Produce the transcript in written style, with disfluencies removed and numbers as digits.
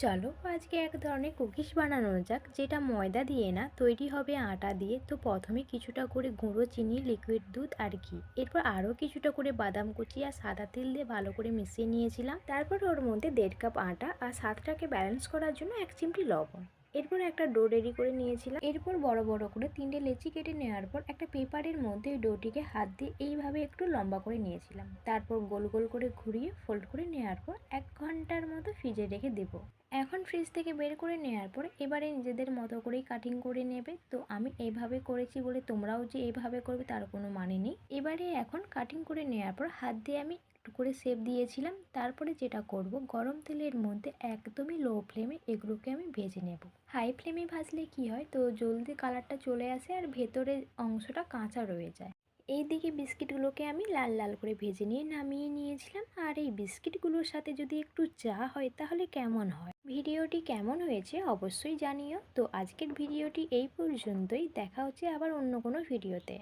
চলো আজকে এক ধরনের কুকিজ বানানো যাক, যেটা ময়দা দিয়ে না, তৈরি হবে আটা দিয়ে। তো প্রথমে কিছুটা করে গুঁড়ো চিনি, লিকুইড দুধ আর ঘি, এরপর আরও কিছুটা করে বাদাম কুচি আর সাদা তেল দিয়ে ভালো করে মিশিয়ে নিয়েছিলাম। তারপর ওর মধ্যে 1.5 কাপ আটা আর স্বাদটাকে ব্যালেন্স করার জন্য 1 চিমটি লবণ। এরপর একটা ডো রেডি করে নিয়েছিলাম। এরপর বড় বড় করে 3টে লেচি কেটে নেওয়ার পর একটা পেপারের মধ্যে ওই ডোটিকে হাত দিয়ে এইভাবে একটু লম্বা করে নিয়েছিলাম। তারপর গোল গোল করে ঘুরিয়ে ফোল্ড করে নেওয়ার পর 1 ঘন্টার মতো ফ্রিজে রেখে দেবো। এখন ফ্রিজ থেকে বের করে নেওয়ার পর এবারে নিজেদের মতো করেই কাটিং করে নেবে। তো আমি এইভাবে করেছি বলে তোমরাও যে এইভাবে করবে তার কোনো মানে নেই। এবারে এখন কাটিং করে নেওয়ার পর হাত দিয়ে আমি একটু করে শেপ দিয়েছিলাম। তারপরে যেটা করব, গরম তেলের মধ্যে একদমই লো ফ্লেমে এগুলোকে আমি ভেজে নেব। হাই ফ্লেমে ভাজলে কি হয়, তো জলদি কালারটা চলে আসে আর ভেতরের অংশটা কাঁচা রয়ে যায়। এইদিকে বিস্কিটগুলোকে আমি লাল লাল করে ভেজে নিয়ে নামিয়ে নিয়েছিলাম। আর এই বিস্কিটগুলোর সাথে যদি একটু চা হয় তাহলে কেমন হয়। ভিডিওটি কেমন হয়েছে অবশ্যই জানিও। তো আজকের ভিডিওটি এই পর্যন্তই, দেখা হচ্ছে আবার অন্য কোনো ভিডিওতে।